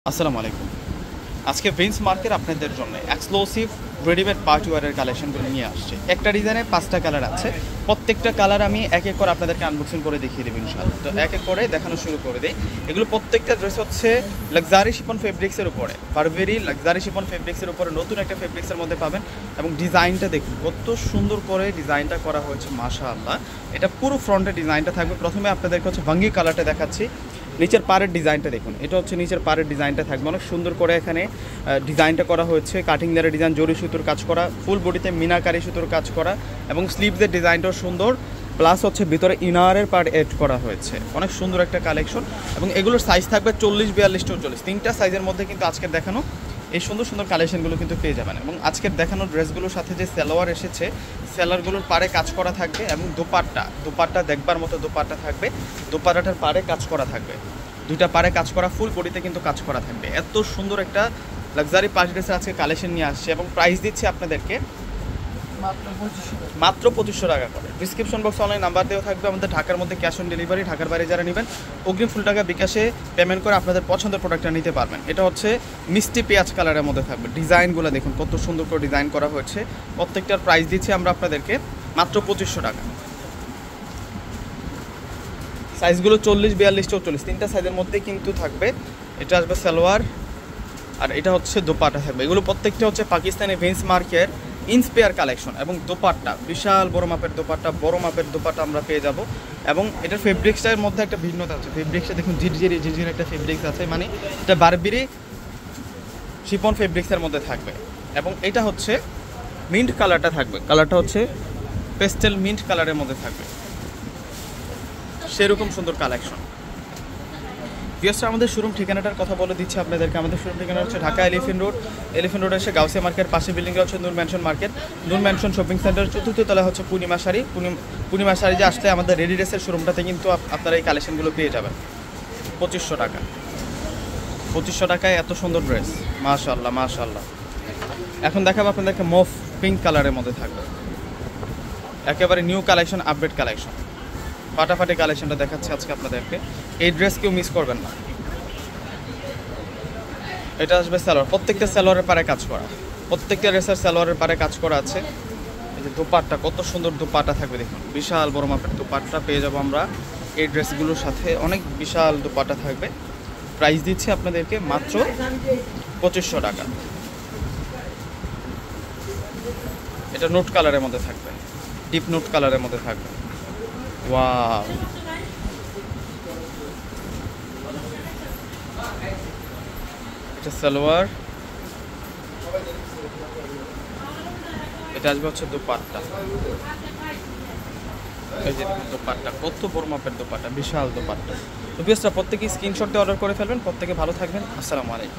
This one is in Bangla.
আসসালামু আলাইকুম। আজকে ভিন্স মার্কেট আপনাদের জন্য এক্সক্লুসিভ রেডিমেড পার্টিওয়ারের কালেকশনগুলো নিয়ে আসছে। একটা ডিজাইনে 5টা কালার আছে। প্রত্যেকটা কালার আমি এক এক করে আপনাদেরকে আনবক্সিং করে দেখিয়ে দেব ইনশাআল্লাহ। তো এক এক করে দেখানো শুরু করে দেই। এগুলো প্রত্যেকটা ড্রেস হচ্ছে লাক্সারি শিফন ফেব্রিক্সের উপরে, বারবেরি লাক্সারি শিফন ফেব্রিক্সের উপরে নতুন একটা ফেব্রিক্সের মধ্যে পাবেন। এবং ডিজাইনটা দেখুন কত সুন্দর করে ডিজাইনটা করা হয়েছে, মাশাআল্লাহ। এটা পুরো ফ্রন্টের ডিজাইনটা থাকবে। প্রথমে আপনাদেরকে হচ্ছে ভাঙ্গি কালারটা দেখাচ্ছি। নিচের পাড়ের ডিজাইনটা দেখুন, এটা হচ্ছে নিচের পাড়ের ডিজাইনটা থাকবে অনেক সুন্দর করে। এখানে ডিজাইনটা করা হয়েছে কাটিং দ্বারা ডিজাইন, জরি সুতোর কাজ করা, ফুল বডিতে মিনাকারি সুতোর কাজ করা এবং স্লিভসের ডিজাইনটাও সুন্দর। প্লাস হচ্ছে ভিতরে ইনারের পার্ট এড করা হয়েছে, অনেক সুন্দর একটা কালেকশন। এবং এগুলোর সাইজ থাকবে 40, 42, 44, তিনটা সাইজের মধ্যে কিন্তু আজকের দেখানো এই সুন্দর সুন্দর কালেকশনগুলো কিন্তু পেয়ে যাবেন। এবং আজকের দেখানো ড্রেসগুলোর সাথে যে সালোয়ার এসেছে, সেলারগুলোর পাড়ে কাজ করা থাকবে এবং দোপাট্টা দেখবার মতো দোপাট্টা থাকবে। দোপাট্টাটার পাড়ে কাজ করা থাকবে, দুইটা পাড়ে কাজ করা, ফুল বডিতে কিন্তু কাজ করা থাকবে। এত সুন্দর একটা লাক্সারি পার্টি ড্রেসের আজকে কালেকশন নিয়ে আসছে এবং প্রাইস দিচ্ছে আপনাদেরকে মাত্র 2500 টাকা করে। ডিসক্রিপশন বক্সে অনলাইন নাম্বার দেওয়া থাকবে আমাদের। ঢাকার মধ্যে ক্যাশ অন ডেলিভারি, ঢাকার বাইরে যারা নেবেন অগ্রিম ফুল টাকা বিকাশে পেমেন্ট করে আপনাদের পছন্দের প্রোডাক্টটা নিতে পারবেন। এটা হচ্ছে মিষ্টি পেঁয়াজ কালারের মধ্যে থাকবে। ডিজাইনগুলো দেখুন কত সুন্দর করে ডিজাইন করা হয়েছে। প্রত্যেকটার প্রাইস দিচ্ছি আমরা আপনাদেরকে মাত্র 2500 টাকা। সাইজগুলো 40, 42, 44, তিনটা সাইজের মধ্যে কিন্তু থাকবে। এটা আসবে সালোয়ার আর এটা হচ্ছে দোপাট্টা থাকবে। এগুলো প্রত্যেকটা হচ্ছে পাকিস্তানি ভিন্স মার্কের ইন্সপায়ার কালেকশন। এবং দোপাট্টা বিশাল বড় মাপের দোপাট্টা আমরা পেয়ে যাব। এবং এটার ফেব্রিক্সটার মধ্যে একটা ভিন্নতা আছে। ফেব্রিক্সটা দেখুন ঝিরঝির একটা ফেব্রিক্স আছে, মানে এটা বারবেরি শিফন ফেব্রিক্সের মধ্যে থাকবে। এবং এটা হচ্ছে মিন্ট কালারটা থাকবে, কালারটা হচ্ছে পেস্টেল মিন্ট কালারের মধ্যে থাকবে, সেরকম সুন্দর কালেকশন। ভিউয়ার্স, আমাদের শোরুম ঠিকানাটার কথা বলে দিচ্ছি আপনাদেরকে। আমাদের শোরুম ঠিকানা হচ্ছে ঢাকা এলিফেন্ট রোড এসে গাউসিয়া মার্কেট পাশে বিল্ডিংটা হচ্ছে নূর ম্যানশন মার্কেট। নূর ম্যানশন শপিং সেন্টার 4র্থ তলায় হচ্ছে পূর্ণিমা শাড়ি যে আসলে আমাদের রেডি ড্রেসের শোরুমটাতে কিন্তু আপনারা এই কালেকশনগুলো পেয়ে যাবেন 2500 টাকা। 2500 টাকায় এত সুন্দর ড্রেস, মাশাআল্লাহ। এখন দেখাবো আপনাদেরকে মুভ পিঙ্ক কালারের মধ্যে থাকবে, একেবারে নিউ কালেকশন, আপডেট কালেকশন, ফাটাফাটি কালেকশনটা দেখাচ্ছে আজকে আপনাদেরকে। এই ড্রেস কেউ মিস করবেন না। এটা আসবে সালোয়ার, প্রত্যেকটা সালোয়ারের পারে কাজ করা, প্রত্যেকটা ড্রেসের সালোয়ারের পারে কাজ করা আছে। এই যে দোপাট্টা, কত সুন্দর দোপাট্টা থাকবে দেখুন, বিশাল বড় মাপের দোপাট্টা পেয়ে যাবো আমরা এই ড্রেসগুলোর সাথে। অনেক বিশাল দোপাট্টা থাকবে। প্রাইস দিচ্ছি আপনাদেরকে মাত্র 2500 টাকা। এটা নোট কালারের মধ্যে থাকবে, ডিপ নোট কালারের মধ্যে থাকবে। ওয়াও, এটা সালোয়ার, এটা আসবে হচ্ছে দোপাট্টা। এই যে দেখুন দোপাট্টা, কত বড় মাপের দোপাট্টা, বিশাল দোপাট্টা। তো ভিউয়ার্সরা প্রত্যেকেই স্ক্রিনশট দিয়ে অর্ডার করে ফেলবেন। প্রত্যেকে ভালো থাকবেন। আসসালামু আলাইকুম।